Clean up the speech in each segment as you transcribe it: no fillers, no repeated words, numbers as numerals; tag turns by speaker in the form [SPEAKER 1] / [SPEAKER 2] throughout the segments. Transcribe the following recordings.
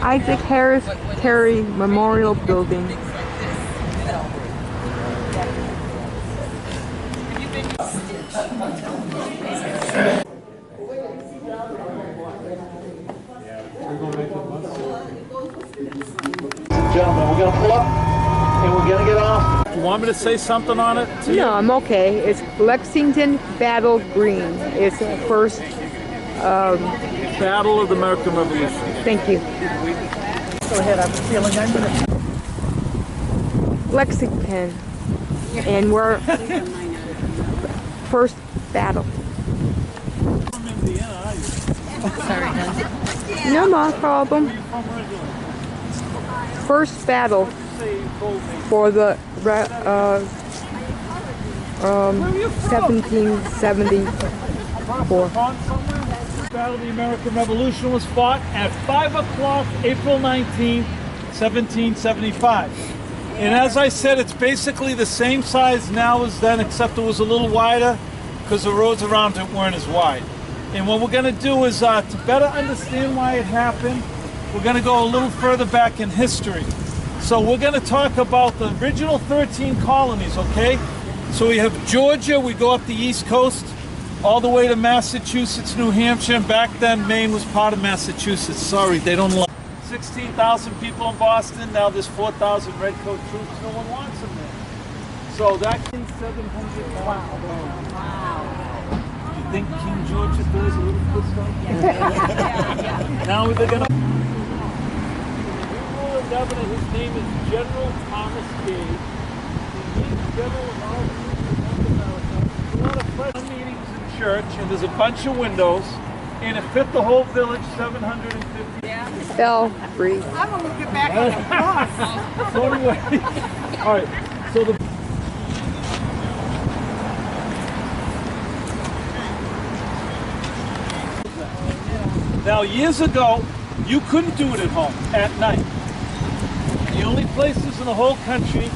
[SPEAKER 1] Isaac Harris Terry Memorial Building.
[SPEAKER 2] Gentlemen, we're going to pull up and we're going to get off.
[SPEAKER 3] You want me to say something on it?
[SPEAKER 1] No, I'm okay. It's Lexington Battle Green. It's the first
[SPEAKER 3] Battle of the American Revolution.
[SPEAKER 1] Thank you.
[SPEAKER 2] Go ahead, I'm feeling I'm going to...
[SPEAKER 1] Lexington. And we're first battle.
[SPEAKER 4] Sorry, guys.
[SPEAKER 1] No problem. First battle for the 1774.
[SPEAKER 3] Battle of the American Revolution was fought at 5 o'clock, April 19, 1775. And as I said, it's basically the same size now as then, except it was a little wider because the roads around it weren't as wide. And what we're going to do is, to better understand why it happened, we're going to go a little further back in history. So we're going to talk about the original 13 colonies, okay? So we have Georgia, we go up the East Coast, all the way to Massachusetts, New Hampshire, and back then Maine was part of Massachusetts. Sorry, they don't like 16,000 people in Boston, now there's 4,000 redcoat troops, no one wants them there. So that 700, wow. You think King George III is a little pissed off? Now they're gonna... Governor, his name is General Thomas Gage. He's general of all America. A lot of press meetings in church, and there's a bunch of windows, and it fit the whole village, 750.
[SPEAKER 1] Fell free.
[SPEAKER 4] I'm going to get back on the bus.
[SPEAKER 3] So anyway, all right, so the... Now, years ago, you couldn't do it at home at night. The only places in the whole country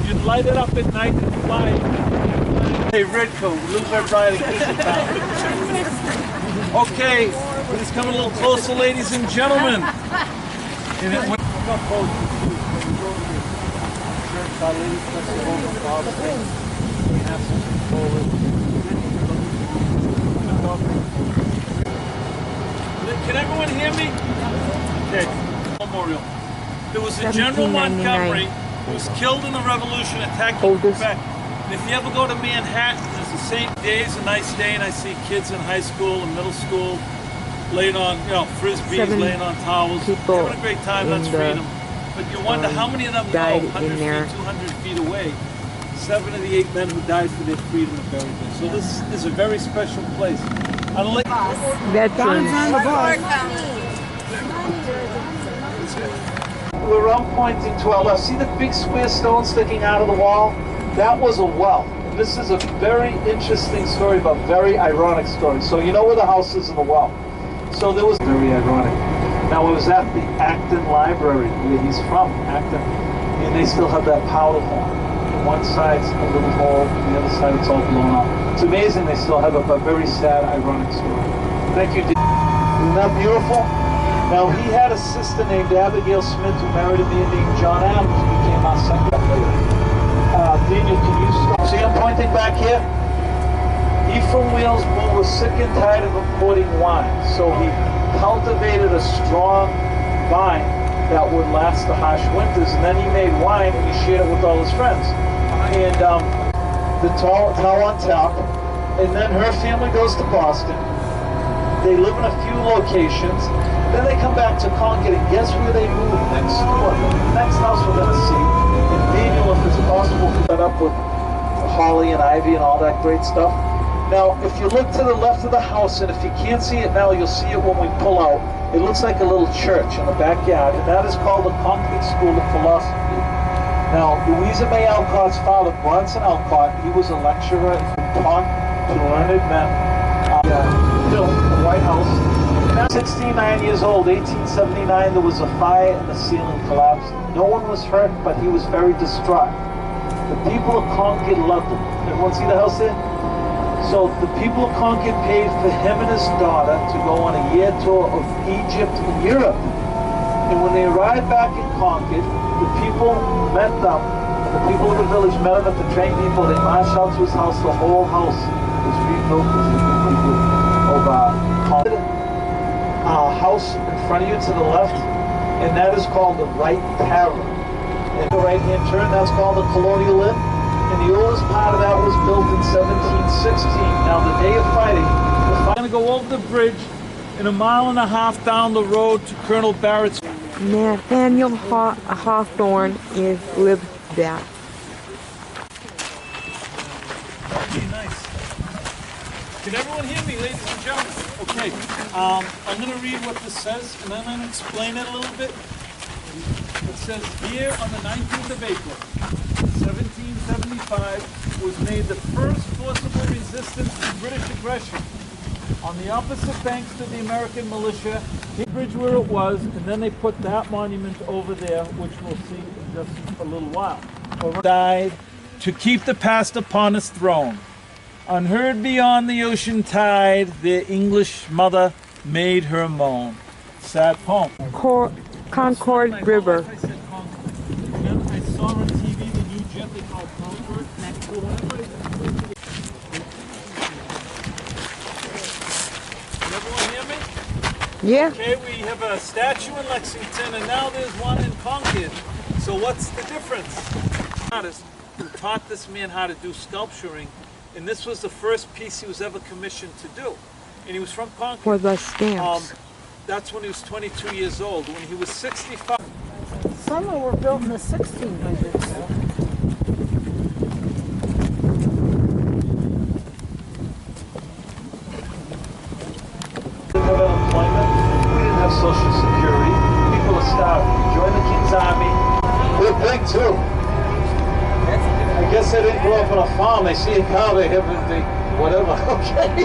[SPEAKER 3] you'd light it up at night and fly it. Hey, Redcoat, Little Red Riding Hood. Okay, we're just coming a little closer, ladies and gentlemen. And it went Can everyone hear me? Okay. Memorial. There was a General Montgomery who was killed in the Revolution attacking Quebec. And if you ever go to Manhattan, there's the same day is a nice day, and I see kids in high school and middle school laying on, frisbees, laying on towels. Having a great time, that's freedom. But you wonder how many of them go 100 feet, 200 feet away. 7 of the 8 men who died for their freedom are buried there. So this is a very special place.
[SPEAKER 1] Veterans.
[SPEAKER 2] Where I'm pointing to our left, see the big square stone sticking out of the wall? That was a well. This is a very interesting story, but very ironic story. So you know where the house is in the well. So there was very ironic. Now it was at the Acton Library, where he's from, Acton, and they still have that powder horn. One side's a little hole, the other side it's all blown up. It's amazing they still have a very sad, ironic story. Thank you, Isn't that beautiful? Now, he had a sister named Abigail Smith who married a man named John Adams, who became our secretary. Daniel, can you stop? See, I'm pointing back here. Ephraim Wheelsbull was sick and tired of importing wine, so he cultivated a strong vine that would last the harsh winters, and then he made wine and he shared it with all his friends. And the tall on top, and then her family goes to Boston. They live in a few locations. Then they come back to Concord, and guess where they move next door? The next house we're going to see. And Daniel, if it's possible, put that up with holly and ivy and all that great stuff. Now, if you look to the left of the house, and if you can't see it now, you'll see it when we pull out. It looks like a little church in the backyard, and that is called the Concord School of Philosophy. Now, Louisa May Alcott's father, Bronson Alcott, he was a lecturer and taught to learned men. Built the White House. Now, 69 years old, 1879, there was a fire and the ceiling collapsed. No one was hurt, but he was very distraught. The people of Concord loved him. Everyone see the house there? So the people of Concord paid for him and his daughter to go on a year tour of Egypt and Europe. And when they arrived back in Concord, the people met them. The people of the village met him at the train depot. They marched out to his house. The whole house was rebuilt as the people of Concord. House in front of you to the left, and that is called the Right Tower. And the right-hand turn, that's called the Colonial Inn. And the oldest part of that was built in 1716. Now, the day of fighting,
[SPEAKER 3] I'm going to go over the bridge and a mile and a half down the road to Colonel Barrett's.
[SPEAKER 1] Nathaniel Hawthorne lived there.
[SPEAKER 3] Okay, nice. Can everyone hear me, ladies and gentlemen? Okay, I'm going to read what this says, and then I'm going to explain it a little bit. It says, here on the 19th of April, 1775, was made the first forcible resistance to British aggression. On the opposite banks to the American militia, the bridge where it was, and then they put that monument over there, which we'll see in just a little while. Died to keep the past upon his throne. Unheard beyond the ocean tide, their English mother made her moan. Sad poem.
[SPEAKER 1] Concord River.
[SPEAKER 3] I said Concord. Then I saw on TV the new jet they call Concord. Can everyone hear me?
[SPEAKER 1] Yeah.
[SPEAKER 3] Okay, we have a statue in Lexington, and now there's one in Concord. So what's the difference? Artist who taught this man how to do sculpturing, and this was the first piece he was ever commissioned to do. And he was from Concord.
[SPEAKER 1] For the stamps.
[SPEAKER 3] That's when he was 22 years old. When he was 65.
[SPEAKER 4] Some of them were built in the 1600s.
[SPEAKER 2] We didn't have unemployment. We didn't have Social Security. People were starving. Joined the King's Army. We're big too. I guess they didn't grow up on a farm. They see a cow, they have whatever. Okay.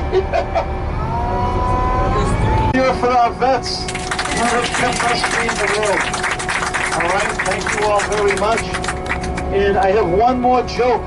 [SPEAKER 2] Here for our vets who have kept us free in the world. All right. Thank you all very much. And I have one more joke.